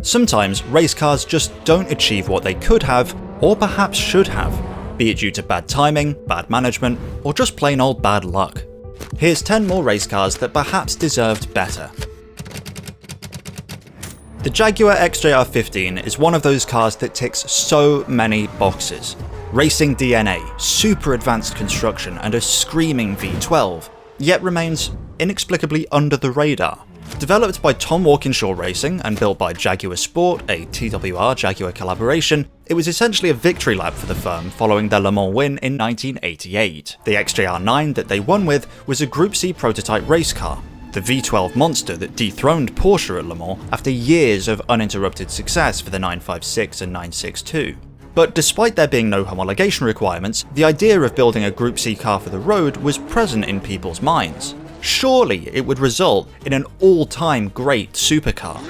Sometimes race cars just don't achieve what they could have, or perhaps should have, be it due to bad timing, bad management, or just plain old bad luck. Here's 10 more race cars that perhaps deserved better. The Jaguar XJR-15 is one of those cars that ticks so many boxes. Racing DNA, super advanced construction, and a screaming V12, yet remains inexplicably under the radar. Developed by Tom Walkinshaw Racing and built by Jaguar Sport, a TWR-Jaguar collaboration, it was essentially a victory lap for the firm following their Le Mans win in 1988. The XJR-9 that they won with was a Group C prototype race car, the V12 monster that dethroned Porsche at Le Mans after years of uninterrupted success for the 956 and 962. But despite there being no homologation requirements, the idea of building a Group C car for the road was present in people's minds. Surely it would result in an all-time great supercar.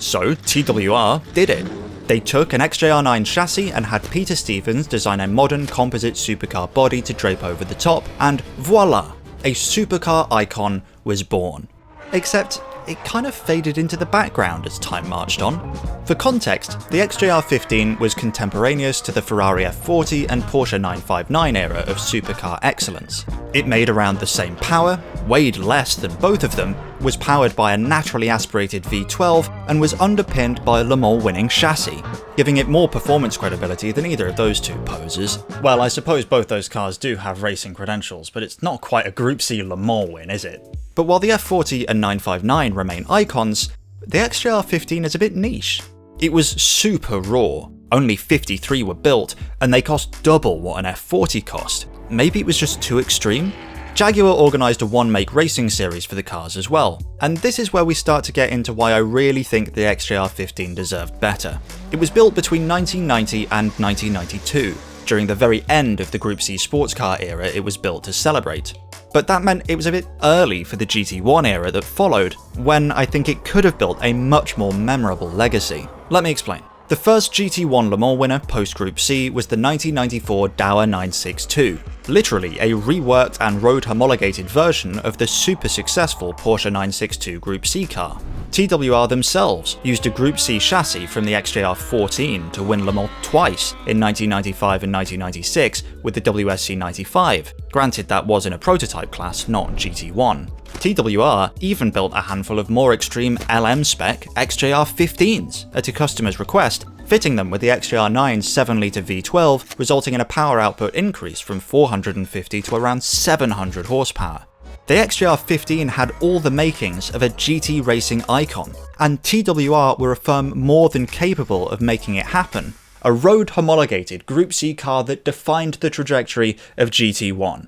So TWR did it. They took an XJR-9 chassis and had Peter Stevens design a modern composite supercar body to drape over the top, and voila! A supercar icon was born. Except it kind of faded into the background as time marched on. For context, the XJR-15 was contemporaneous to the Ferrari F40 and Porsche 959 era of supercar excellence. It made around the same power, weighed less than both of them, was powered by a naturally aspirated V12, and was underpinned by a Le Mans winning chassis, giving it more performance credibility than either of those two poses. Well, I suppose both those cars do have racing credentials, but it's not quite a Group C Le Mans win, is it? But while the F40 and 959 remain icons, the XJR-15 is a bit niche. It was super raw, only 53 were built, and they cost double what an F40 cost. Maybe it was just too extreme? Jaguar organised a one-make racing series for the cars as well, and this is where we start to get into why I really think the XJR-15 deserved better. It was built between 1990 and 1992, during the very end of the Group C sports car era it was built to celebrate. But that meant it was a bit early for the GT1 era that followed, when I think it could have built a much more memorable legacy. Let me explain. The first GT1 Le Mans winner post-Group C was the 1994 Dower 962, literally a reworked and road homologated version of the super successful Porsche 962 Group C car. TWR themselves used a Group C chassis from the XJR-14 to win Le Mans twice in 1995 and 1996 with the WSC 95. Granted, that was in a prototype class, not GT1. TWR even built a handful of more extreme LM spec XJR-15s at a customer's request, fitting them with the XJR-9's 7-litre V12, resulting in a power output increase from 450 to around 700 horsepower. The XJR-15 had all the makings of a GT racing icon, and TWR were a firm more than capable of making it happen. A road homologated Group C car that defined the trajectory of GT1.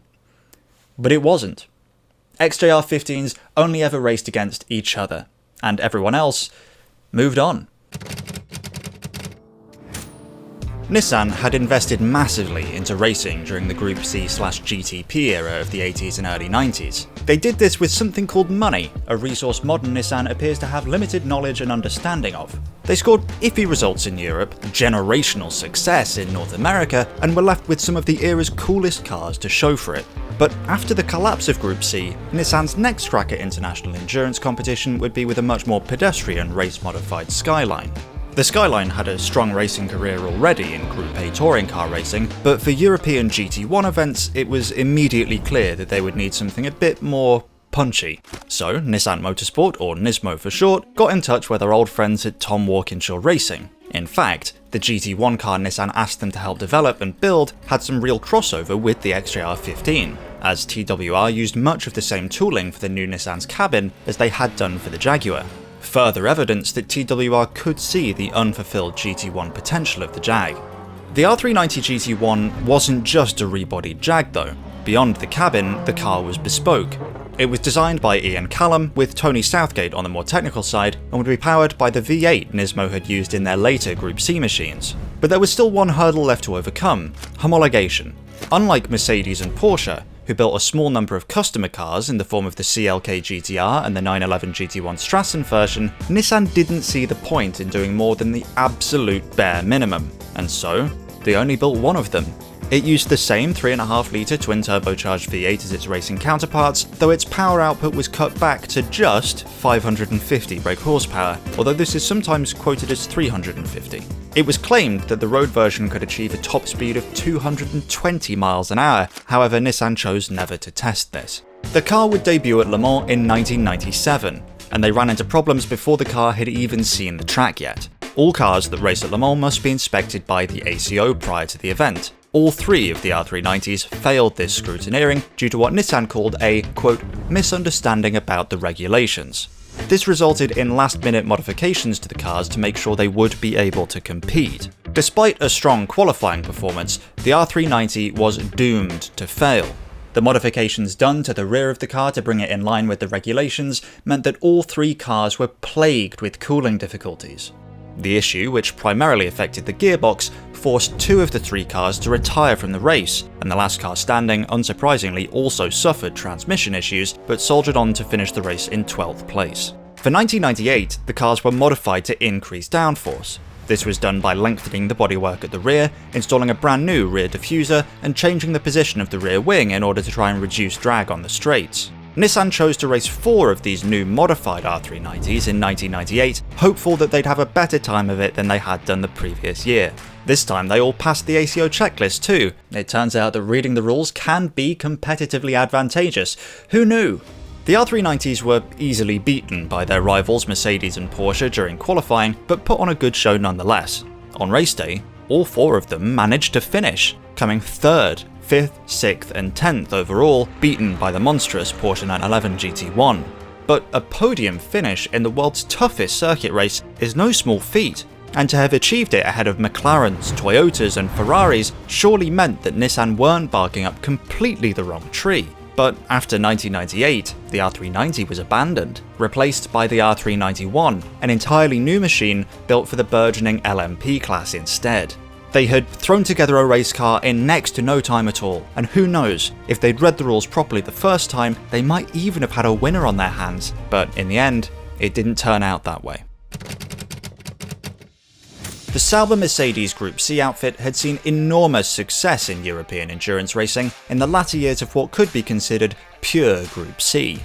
But it wasn't. XJR-15s only ever raced against each other, and everyone else moved on. Nissan had invested massively into racing during the Group C/GTP era of the 80s and early 90s. They did this with something called money, a resource modern Nissan appears to have limited knowledge and understanding of. They scored iffy results in Europe, generational success in North America, and were left with some of the era's coolest cars to show for it. But after the collapse of Group C, Nissan's next crack at international endurance competition would be with a much more pedestrian race-modified Skyline. The Skyline had a strong racing career already in Group A touring car racing, but for European GT1 events it was immediately clear that they would need something a bit more punchy. So Nissan Motorsport, or Nismo for short, got in touch with their old friends at Tom Walkinshaw Racing. In fact, the GT1 car Nissan asked them to help develop and build had some real crossover with the XJR-15, as TWR used much of the same tooling for the new Nissan's cabin as they had done for the Jaguar. Further evidence that TWR could see the unfulfilled GT1 potential of the Jag. The R390 GT1 wasn't just a rebodied Jag though. Beyond the cabin, the car was bespoke. It was designed by Ian Callum, with Tony Southgate on the more technical side, and would be powered by the V8 Nismo had used in their later Group C machines. But there was still one hurdle left to overcome: homologation. Unlike Mercedes and Porsche, who built a small number of customer cars in the form of the CLK GTR and the 911 GT1 Strassen version, Nissan didn't see the point in doing more than the absolute bare minimum, and so they only built one of them. It used the same 3.5-litre twin-turbocharged V8 as its racing counterparts, though its power output was cut back to just 550 brake horsepower, although this is sometimes quoted as 350. It was claimed that the road version could achieve a top speed of 220 miles an hour, however Nissan chose never to test this. The car would debut at Le Mans in 1997, and they ran into problems before the car had even seen the track yet. All cars that race at Le Mans must be inspected by the ACO prior to the event. All three of the R390s failed this scrutineering due to what Nissan called a, quote, misunderstanding about the regulations. This resulted in last-minute modifications to the cars to make sure they would be able to compete. Despite a strong qualifying performance, the R390 was doomed to fail. The modifications done to the rear of the car to bring it in line with the regulations meant that all three cars were plagued with cooling difficulties. The issue, which primarily affected the gearbox, forced two of the three cars to retire from the race, and the last car standing, unsurprisingly, also suffered transmission issues, but soldiered on to finish the race in 12th place. For 1998, the cars were modified to increase downforce. This was done by lengthening the bodywork at the rear, installing a brand new rear diffuser, and changing the position of the rear wing in order to try and reduce drag on the straights. Nissan chose to race 4 of these new modified R390s in 1998, hopeful that they'd have a better time of it than they had done the previous year. This time they all passed the ACO checklist too. It turns out that reading the rules can be competitively advantageous. Who knew? The R390s were easily beaten by their rivals Mercedes and Porsche during qualifying, but put on a good show nonetheless. On race day, all 4 of them managed to finish, coming 3rd, 5th, 6th and 10th overall, beaten by the monstrous Porsche 911 GT1. But a podium finish in the world's toughest circuit race is no small feat, and to have achieved it ahead of McLarens, Toyotas and Ferraris surely meant that Nissan weren't barking up completely the wrong tree. But after 1998, the R390 was abandoned, replaced by the R391, an entirely new machine built for the burgeoning LMP class instead. They had thrown together a race car in next to no time at all, and who knows, if they'd read the rules properly the first time, they might even have had a winner on their hands, but in the end, it didn't turn out that way. The Sauber Mercedes Group C outfit had seen enormous success in European endurance racing in the latter years of what could be considered pure Group C.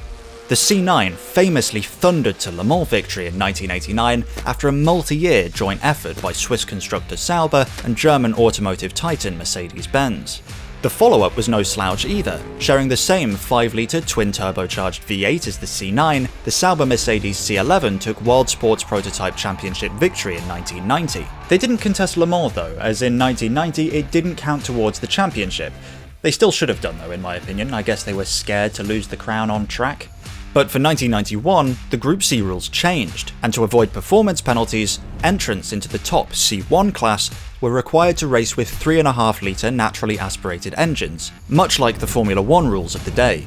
The C9 famously thundered to Le Mans victory in 1989 after a multi-year joint effort by Swiss constructor Sauber and German automotive titan Mercedes-Benz. The follow-up was no slouch either. Sharing the same 5-litre twin-turbocharged V8 as the C9, the Sauber Mercedes C11 took World Sports Prototype Championship victory in 1990. They didn't contest Le Mans though, as in 1990 it didn't count towards the championship. They still should have done though, in my opinion. I guess they were scared to lose the crown on track. But for 1991, the Group C rules changed, and to avoid performance penalties, entrants into the top C1 class were required to race with 3.5-litre naturally aspirated engines, much like the Formula 1 rules of the day.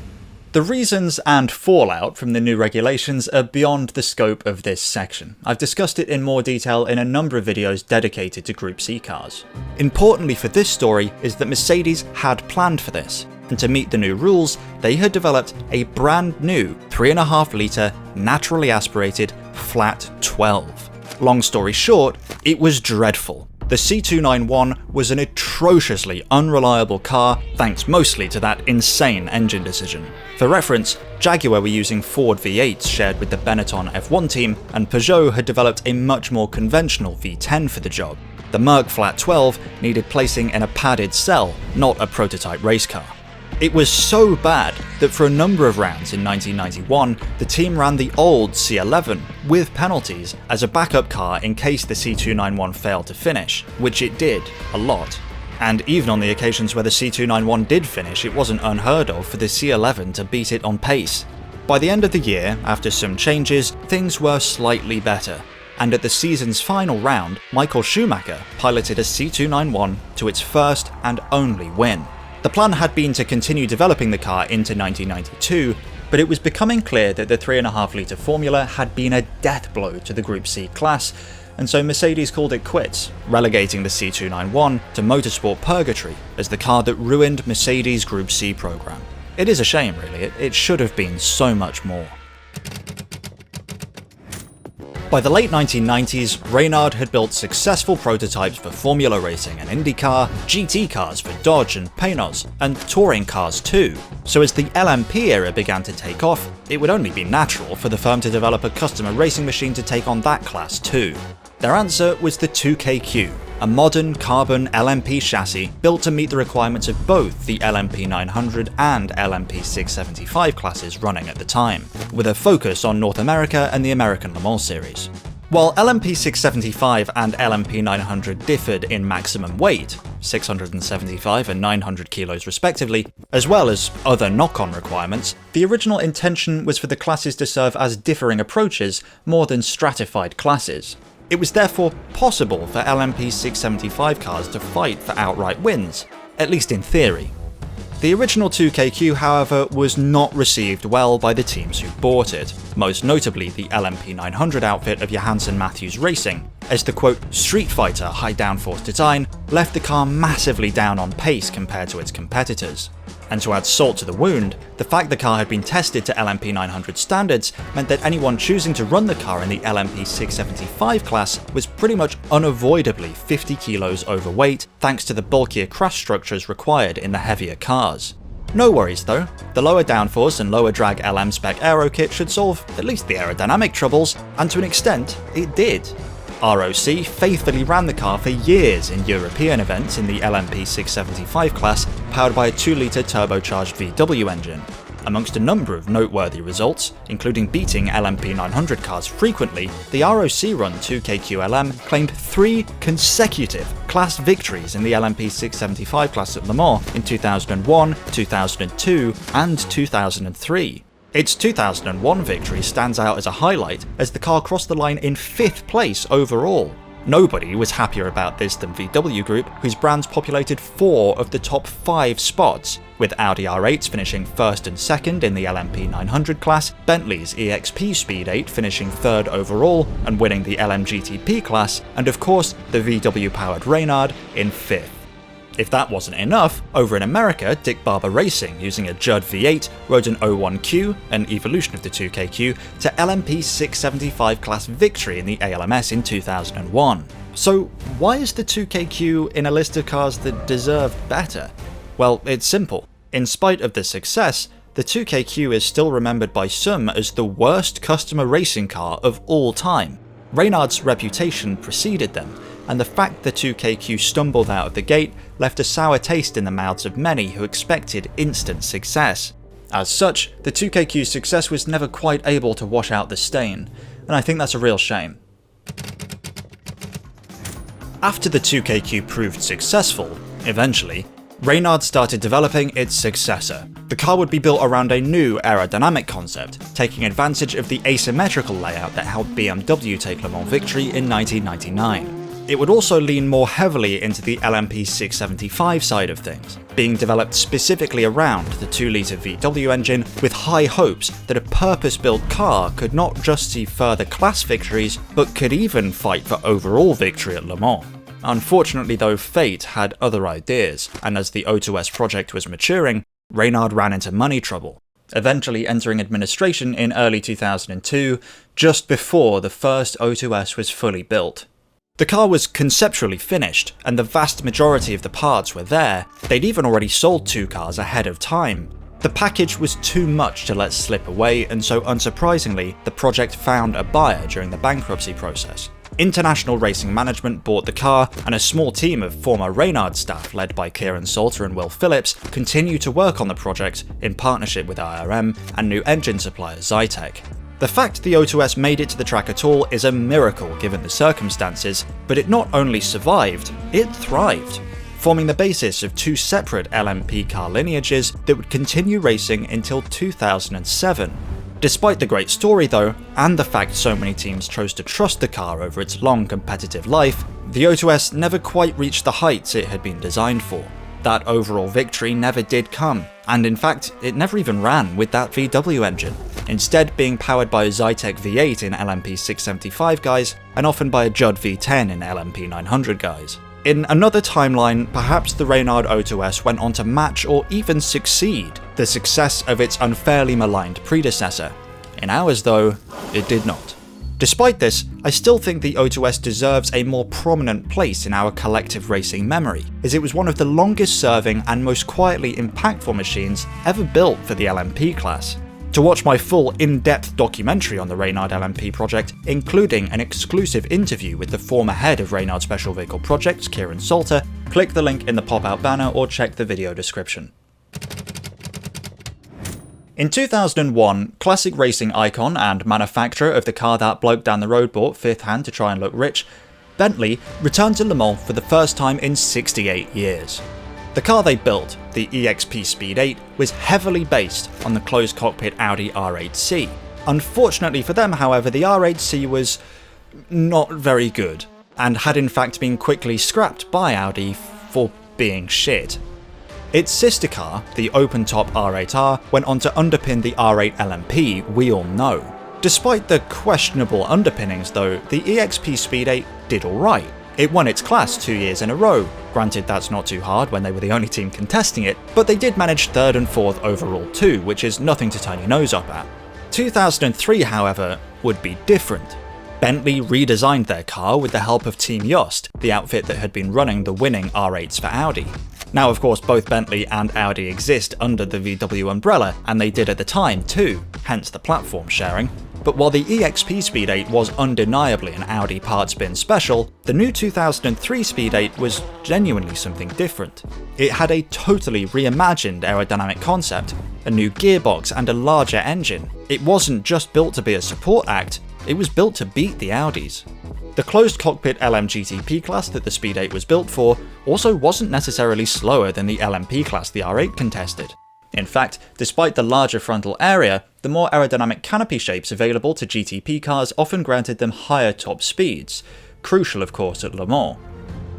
The reasons and fallout from the new regulations are beyond the scope of this section. I've discussed it in more detail in a number of videos dedicated to Group C cars. Importantly for this story is that Mercedes had planned for this, and to meet the new rules, they had developed a brand new 3.5-litre naturally aspirated flat 12. Long story short, it was dreadful. The C291 was an atrociously unreliable car, thanks mostly to that insane engine decision. For reference, Jaguar were using Ford V8s shared with the Benetton F1 team, and Peugeot had developed a much more conventional V10 for the job. The Merc Flat 12 needed placing in a padded cell, not a prototype race car. It was so bad that for a number of rounds in 1991, the team ran the old C11 with penalties as a backup car in case the C291 failed to finish, which it did, a lot. And even on the occasions where the C291 did finish, it wasn't unheard of for the C11 to beat it on pace. By the end of the year, after some changes, things were slightly better, and at the season's final round, Michael Schumacher piloted a C291 to its first and only win. The plan had been to continue developing the car into 1992, but it was becoming clear that the 3.5-litre formula had been a death blow to the Group C class, and so Mercedes called it quits, relegating the C291 to motorsport purgatory as the car that ruined Mercedes' Group C program. It is a shame, really. It should have been so much more. By the late 1990s, Reynard had built successful prototypes for Formula Racing and IndyCar, GT cars for Dodge and Panoz, and touring cars too. So as the LMP era began to take off, it would only be natural for the firm to develop a customer racing machine to take on that class too. Their answer was the 2KQ, a modern carbon LMP chassis built to meet the requirements of both the LMP 900 and LMP 675 classes running at the time, with a focus on North America and the American Le Mans series. While LMP 675 and LMP 900 differed in maximum weight, 675 and 900 kilos respectively, as well as other knock-on requirements, the original intention was for the classes to serve as differing approaches more than stratified classes. It was therefore possible for LMP 675 cars to fight for outright wins, at least in theory. The original 2KQ, however, was not received well by the teams who bought it, most notably the LMP 900 outfit of Johansson Matthews Racing, as the quote street fighter high downforce design left the car massively down on pace compared to its competitors. And to add salt to the wound, the fact the car had been tested to LMP 900 standards meant that anyone choosing to run the car in the LMP 675 class was pretty much unavoidably 50 kilos overweight thanks to the bulkier crash structures required in the heavier cars. No worries though, the lower downforce and lower drag LM spec aero kit should solve at least the aerodynamic troubles, and to an extent, it did. ROC faithfully ran the car for years in European events in the LMP 675 class, powered by a 2-litre turbocharged VW engine. Amongst a number of noteworthy results, including beating LMP 900 cars frequently, the ROC-run 2KQLM claimed 3 consecutive class victories in the LMP 675 class at Le Mans in 2001, 2002, and 2003. Its 2001 victory stands out as a highlight as the car crossed the line in 5th place overall. Nobody was happier about this than VW Group, whose brands populated 4 of the top 5 spots, with Audi R8s finishing 1st and 2nd in the LMP 900 class, Bentley's EXP Speed 8 finishing 3rd overall and winning the LMGTP class, and of course the VW-powered Reynard in 5th. If that wasn't enough, over in America, Dick Barber Racing, using a Judd V8, rode an 01Q, an evolution of the 2KQ, to LMP 675 class victory in the ALMS in 2001. So why is the 2KQ in a list of cars that deserve better? Well, it's simple. In spite of the success, the 2KQ is still remembered by some as the worst customer racing car of all time. Reynard's reputation preceded them, and the fact the 2KQ stumbled out of the gate left a sour taste in the mouths of many who expected instant success. As such, the 2KQ's success was never quite able to wash out the stain, and I think that's a real shame. After the 2KQ proved successful, eventually, Reynard started developing its successor. The car would be built around a new aerodynamic concept, taking advantage of the asymmetrical layout that helped BMW take Le Mans victory in 1999. It would also lean more heavily into the LMP 675 side of things, being developed specifically around the 2-litre VW engine, with high hopes that a purpose-built car could not just see further class victories, but could even fight for overall victory at Le Mans. Unfortunately though, fate had other ideas, and as the O2S project was maturing, Reynard ran into money trouble, eventually entering administration in early 2002, just before the first O2S was fully built. The car was conceptually finished, and the vast majority of the parts were there. They'd even already sold 2 cars ahead of time. The package was too much to let slip away, and so unsurprisingly, the project found a buyer during the bankruptcy process. International Racing Management bought the car, and a small team of former Reynard staff led by Kieran Salter and Will Phillips continue to work on the project in partnership with IRM and new engine supplier Zytec. The fact the O2S made it to the track at all is a miracle given the circumstances, but it not only survived, it thrived, forming the basis of 2 separate LMP car lineages that would continue racing until 2007. Despite the great story though, and the fact so many teams chose to trust the car over its long competitive life, the O2S never quite reached the heights it had been designed for. That overall victory never did come, and in fact, it never even ran with that VW engine, instead being powered by a Zytec V8 in LMP 675 guise, and often by a Judd V10 in LMP 900 guise. In another timeline, perhaps the Reynard O2S went on to match or even succeed the success of its unfairly maligned predecessor. In ours though, it did not. Despite this, I still think the O2S deserves a more prominent place in our collective racing memory, as it was one of the longest serving and most quietly impactful machines ever built for the LMP class. To watch my full in-depth documentary on the Reynard LMP project, including an exclusive interview with the former head of Reynard Special Vehicle Projects, Kieran Salter, click the link in the pop-out banner or check the video description. In 2001, classic racing icon and manufacturer of the car that bloke down the road bought fifth hand to try and look rich, Bentley returned to Le Mans for the first time in 68 years. The car they built, the EXP Speed 8, was heavily based on the closed cockpit Audi R8C. Unfortunately for them, however, the R8C was not very good, and had in fact been quickly scrapped by Audi for being shit. Its sister car, the open-top R8R, went on to underpin the R8 LMP we all know. Despite the questionable underpinnings though, the EXP Speed 8 did alright. It won its class 2 years in a row. Granted, that's not too hard when they were the only team contesting it, but they did manage 3rd and 4th overall too, which is nothing to turn your nose up at. 2003, however, would be different. Bentley redesigned their car with the help of Team Yost, the outfit that had been running the winning R8s for Audi. Now, of course, both Bentley and Audi exist under the VW umbrella, and they did at the time too, hence the platform sharing. But while the EXP Speed 8 was undeniably an Audi parts bin special, the new 2003 Speed 8 was genuinely something different. It had a totally reimagined aerodynamic concept, a new gearbox and a larger engine. It wasn't just built to be a support act, it was built to beat the Audis. The closed cockpit LMGTP class that the Speed 8 was built for also wasn't necessarily slower than the LMP class the R8 contested. In fact, despite the larger frontal area, the more aerodynamic canopy shapes available to GTP cars often granted them higher top speeds, crucial of course at Le Mans.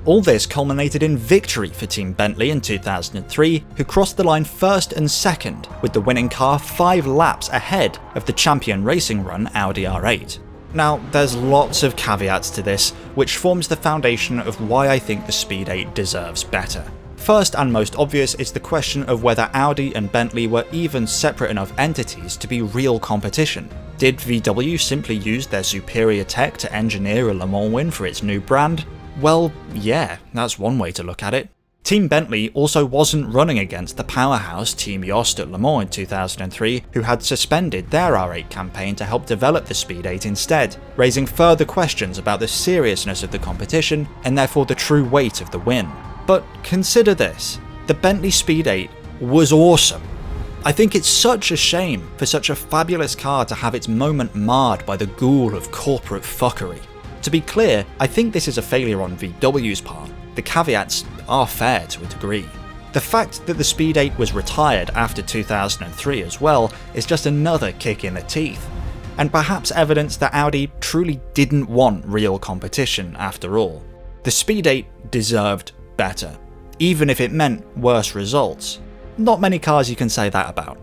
All this culminated in victory for Team Bentley in 2003, who crossed the line 1st and 2nd, with the winning car 5 laps ahead of the champion racing run Audi R8. Now, there's lots of caveats to this, which forms the foundation of why I think the Speed 8 deserves better. First and most obvious is the question of whether Audi and Bentley were even separate enough entities to be real competition. Did VW simply use their superior tech to engineer a Le Mans win for its new brand? Well, yeah, that's one way to look at it. Team Bentley also wasn't running against the powerhouse Team Yost at Le Mans in 2003, who had suspended their R8 campaign to help develop the Speed 8 instead, raising further questions about the seriousness of the competition and therefore the true weight of the win. But consider this, the Bentley Speed 8 was awesome. I think it's such a shame for such a fabulous car to have its moment marred by the ghoul of corporate fuckery. To be clear, I think this is a failure on VW's part. The caveats are fair to a degree. The fact that the Speed 8 was retired after 2003 as well is just another kick in the teeth, and perhaps evidence that Audi truly didn't want real competition after all. The Speed 8 deserved better, even if it meant worse results. Not many cars you can say that about.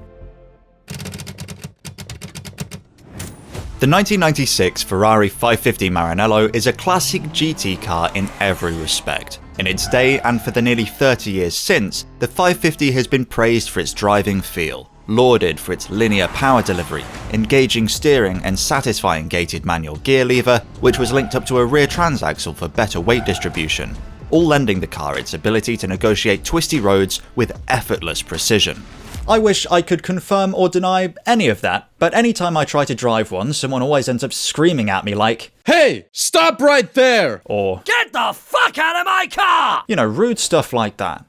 The 1996 Ferrari 550 Maranello is a classic GT car in every respect. In its day, and for the nearly 30 years since, the 550 has been praised for its driving feel, lauded for its linear power delivery, engaging steering and satisfying gated manual gear lever, which was linked up to a rear transaxle for better weight distribution, all lending the car its ability to negotiate twisty roads with effortless precision. I wish I could confirm or deny any of that, but anytime I try to drive one, someone always ends up screaming at me like, "Hey, stop right there!" or "Get the fuck out of my car!" You know, rude stuff like that.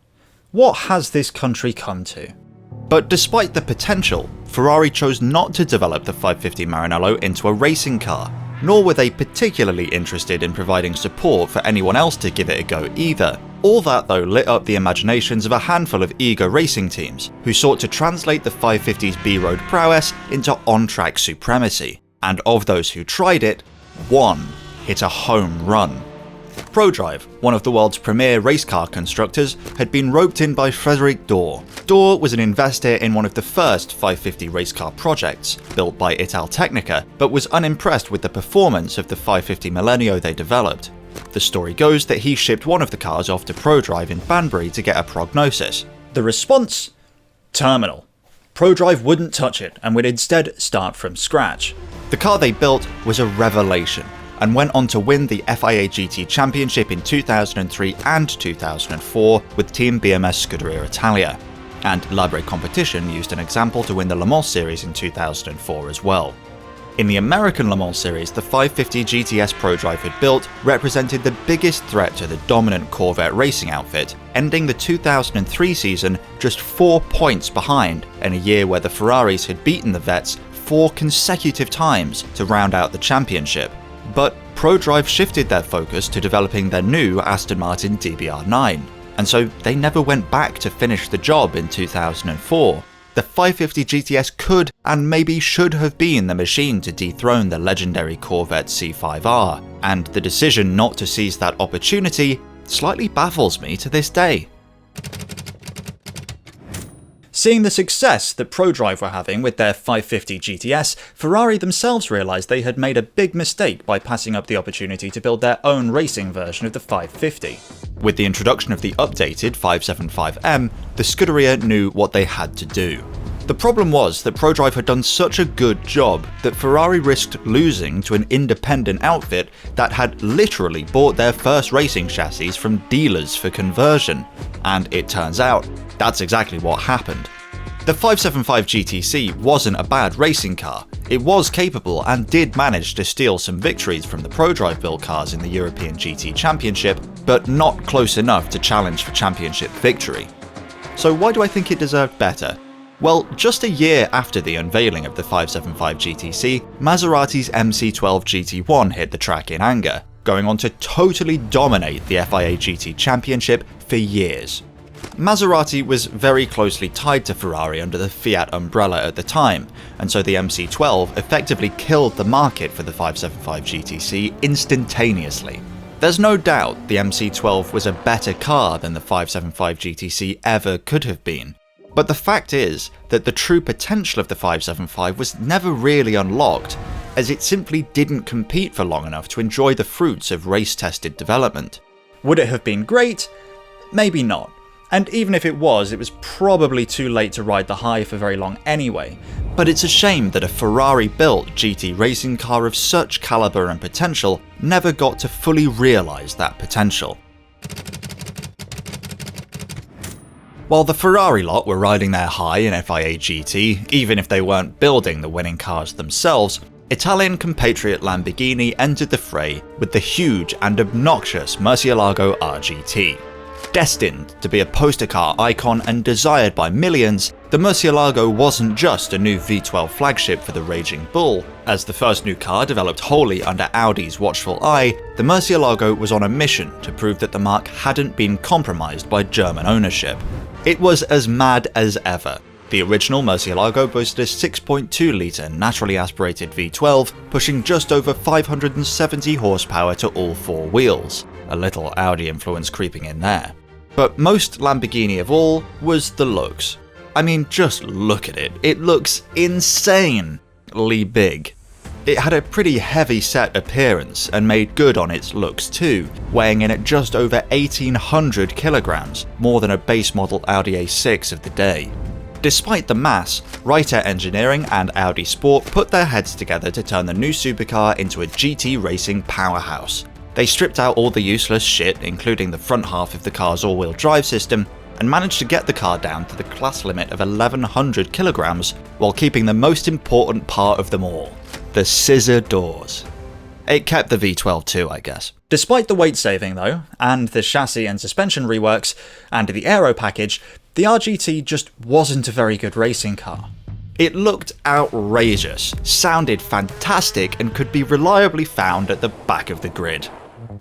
What has this country come to? But despite the potential, Ferrari chose not to develop the 550 Maranello into a racing car, nor were they particularly interested in providing support for anyone else to give it a go either. All that though lit up the imaginations of a handful of eager racing teams, who sought to translate the 550's B-road prowess into on-track supremacy. And of those who tried it, one hit a home run. Prodrive, one of the world's premier race car constructors, had been roped in by Frédéric Daur. Daur was an investor in one of the first 550 race car projects, built by Italtecnica, but was unimpressed with the performance of the 550 Millennio they developed. The story goes that he shipped one of the cars off to Prodrive in Banbury to get a prognosis. The response? Terminal. Prodrive wouldn't touch it and would instead start from scratch. The car they built was a revelation, and went on to win the FIA GT Championship in 2003 and 2004 with Team BMS Scuderia Italia, and Libre Competition used an example to win the Le Mans Series in 2004 as well. In the American Le Mans Series, the 550 GTS Prodrive had built represented the biggest threat to the dominant Corvette racing outfit, ending the 2003 season just 4 points behind in a year where the Ferraris had beaten the Vets 4 consecutive times to round out the championship. But Prodrive shifted their focus to developing their new Aston Martin DBR9, and so they never went back to finish the job in 2004. The 550 GTS could and maybe should have been the machine to dethrone the legendary Corvette C5R, and the decision not to seize that opportunity slightly baffles me to this day. Seeing the success that Prodrive were having with their 550 GTS, Ferrari themselves realised they had made a big mistake by passing up the opportunity to build their own racing version of the 550. With the introduction of the updated 575M, the Scuderia knew what they had to do. The problem was that Prodrive had done such a good job that Ferrari risked losing to an independent outfit that had literally bought their first racing chassis from dealers for conversion. And it turns out, that's exactly what happened. The 575 GTC wasn't a bad racing car. It was capable and did manage to steal some victories from the Prodrive built cars in the European GT Championship, but not close enough to challenge for championship victory. So why do I think it deserved better? Well, just a year after the unveiling of the 575 GTC, Maserati's MC12 GT1 hit the track in anger, going on to totally dominate the FIA GT Championship for years. Maserati was very closely tied to Ferrari under the Fiat umbrella at the time, and so the MC12 effectively killed the market for the 575 GTC instantaneously. There's no doubt the MC12 was a better car than the 575 GTC ever could have been, but the fact is that the true potential of the 575 was never really unlocked, as it simply didn't compete for long enough to enjoy the fruits of race-tested development. Would it have been great? Maybe not. And even if it was probably too late to ride the high for very long anyway. But it's a shame that a Ferrari-built GT racing car of such calibre and potential never got to fully realise that potential. While the Ferrari lot were riding their high in FIA GT, even if they weren't building the winning cars themselves, Italian compatriot Lamborghini entered the fray with the huge and obnoxious Murcielago RGT. Destined to be a poster car icon and desired by millions, the Murcielago wasn't just a new V12 flagship for the Raging Bull. As the first new car developed wholly under Audi's watchful eye, the Murcielago was on a mission to prove that the marque hadn't been compromised by German ownership. It was as mad as ever. The original Murcielago boasted a 6.2-litre naturally aspirated V12, pushing just over 570 horsepower to all 4 wheels. A little Audi influence creeping in there. But most Lamborghini of all was the looks. I mean, just look at it. It looks insanely big. It had a pretty heavy set appearance and made good on its looks too, weighing in at just over 1,800 kilograms, more than a base model Audi A6 of the day. Despite the mass, Reiter Engineering and Audi Sport put their heads together to turn the new supercar into a GT racing powerhouse. They stripped out all the useless shit, including the front half of the car's all-wheel drive system, and managed to get the car down to the class limit of 1,100 kilograms while keeping the most important part of them all, the scissor doors. It kept the V12 too, I guess. Despite the weight saving though, and the chassis and suspension reworks, and the aero package, the RGT just wasn't a very good racing car. It looked outrageous, sounded fantastic, and could be reliably found at the back of the grid.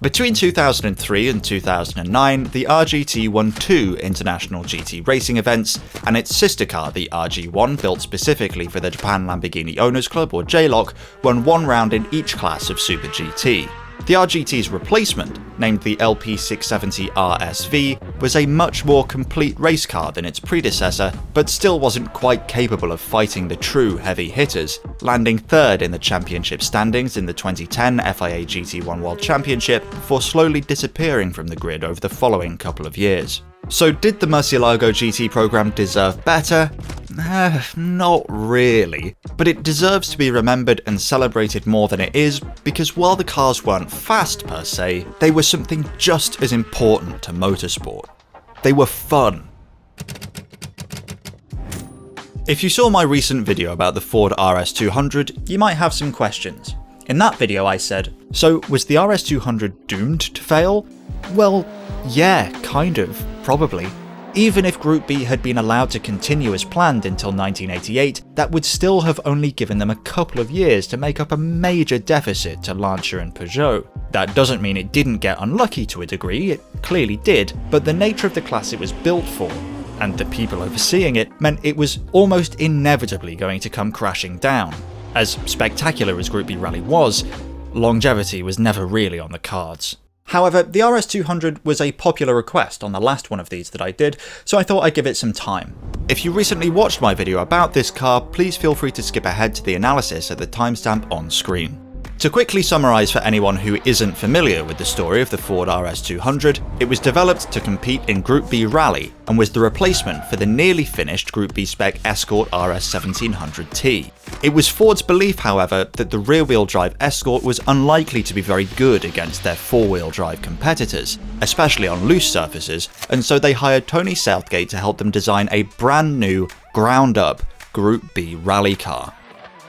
Between 2003 and 2009, the RGT won 2 international GT racing events, and its sister car, the RG1, built specifically for the Japan Lamborghini Owners Club, or JLOC, won 1 round in each class of Super GT. The RGT's replacement, named the LP670 RSV, was a much more complete race car than its predecessor, but still wasn't quite capable of fighting the true heavy hitters, landing 3rd in the championship standings in the 2010 FIA GT1 World Championship before slowly disappearing from the grid over the following couple of years. So did the Murcielago GT program deserve better? Not really. But it deserves to be remembered and celebrated more than it is, because while the cars weren't fast per se, they were something just as important to motorsport. They were fun. If you saw my recent video about the Ford RS200, you might have some questions. In that video I said, so was the RS200 doomed to fail? Well, yeah, kind of, probably. Even if Group B had been allowed to continue as planned until 1988, that would still have only given them a couple of years to make up a major deficit to Lancia and Peugeot. That doesn't mean it didn't get unlucky to a degree, it clearly did, but the nature of the class it was built for, and the people overseeing it, meant it was almost inevitably going to come crashing down. As spectacular as Group B Rally was, longevity was never really on the cards. However, the RS200 was a popular request on the last one of these that I did, so I thought I'd give it some time. If you recently watched my video about this car, please feel free to skip ahead to the analysis at the timestamp on screen. To quickly summarise for anyone who isn't familiar with the story of the Ford RS200, it was developed to compete in Group B Rally and was the replacement for the nearly finished Group B spec Escort RS1700T. It was Ford's belief, however, that the rear-wheel drive Escort was unlikely to be very good against their four-wheel drive competitors, especially on loose surfaces, and so they hired Tony Southgate to help them design a brand new, ground-up Group B rally car.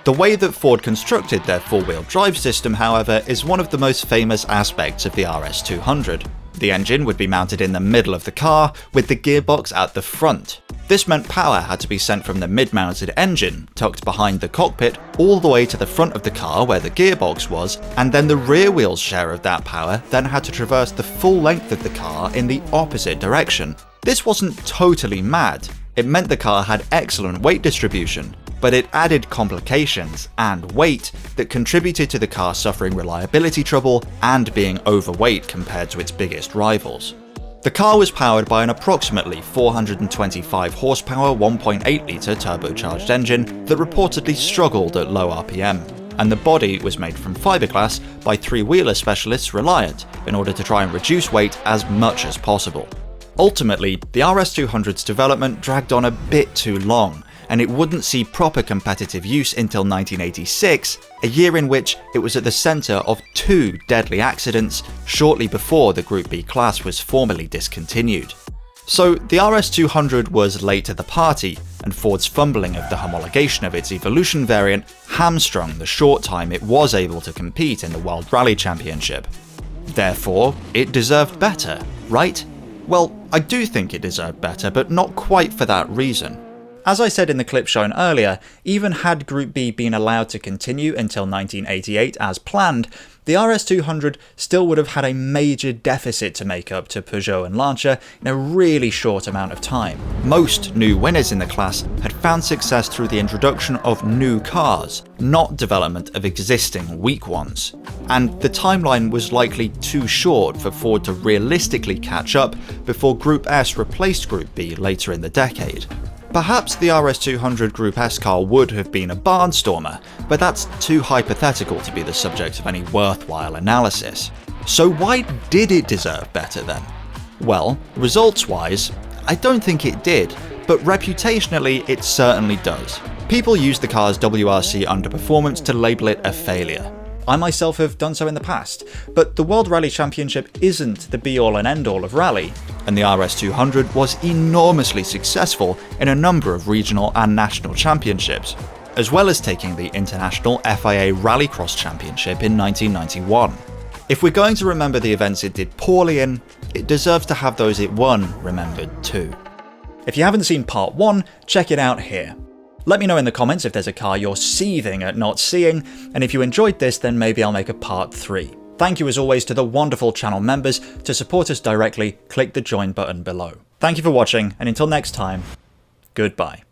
The way that Ford constructed their four-wheel drive system, however, is one of the most famous aspects of the RS200. The engine would be mounted in the middle of the car, with the gearbox at the front. This meant power had to be sent from the mid-mounted engine, tucked behind the cockpit, all the way to the front of the car where the gearbox was, and then the rear wheel's share of that power then had to traverse the full length of the car in the opposite direction. This wasn't totally mad. It meant the car had excellent weight distribution, but it added complications and weight that contributed to the car suffering reliability trouble and being overweight compared to its biggest rivals. The car was powered by an approximately 425 horsepower 1.8 litre turbocharged engine that reportedly struggled at low RPM, and the body was made from fiberglass by three-wheeler specialists Reliant in order to try and reduce weight as much as possible. Ultimately, the RS200's development dragged on a bit too long, and it wouldn't see proper competitive use until 1986, a year in which it was at the centre of two deadly accidents shortly before the Group B class was formally discontinued. So the RS200 was late to the party, and Ford's fumbling of the homologation of its Evolution variant hamstrung the short time it was able to compete in the World Rally Championship. Therefore, it deserved better, right? Well, I do think it deserved better, but not quite for that reason. As I said in the clip shown earlier, even had Group B been allowed to continue until 1988 as planned, the RS200 still would have had a major deficit to make up to Peugeot and Lancia in a really short amount of time. Most new winners in the class had found success through the introduction of new cars, not development of existing weak ones. And the timeline was likely too short for Ford to realistically catch up before Group S replaced Group B later in the decade. Perhaps the RS200 Group S car would have been a barnstormer, but that's too hypothetical to be the subject of any worthwhile analysis. So why did it deserve better then? Well, results-wise, I don't think it did, but reputationally it certainly does. People use the car's WRC underperformance to label it a failure. I myself have done so in the past, but the World Rally Championship isn't the be-all and end-all of rally, and the RS200 was enormously successful in a number of regional and national championships, as well as taking the International FIA Rallycross Championship in 1991. If we're going to remember the events it did poorly in, it deserves to have those it won remembered too. If you haven't seen part 1, check it out here. Let me know in the comments if there's a car you're seething at not seeing, and if you enjoyed this, then maybe I'll make a part 3. Thank you as always to the wonderful channel members. To support us directly, click the join button below. Thank you for watching, and until next time, goodbye.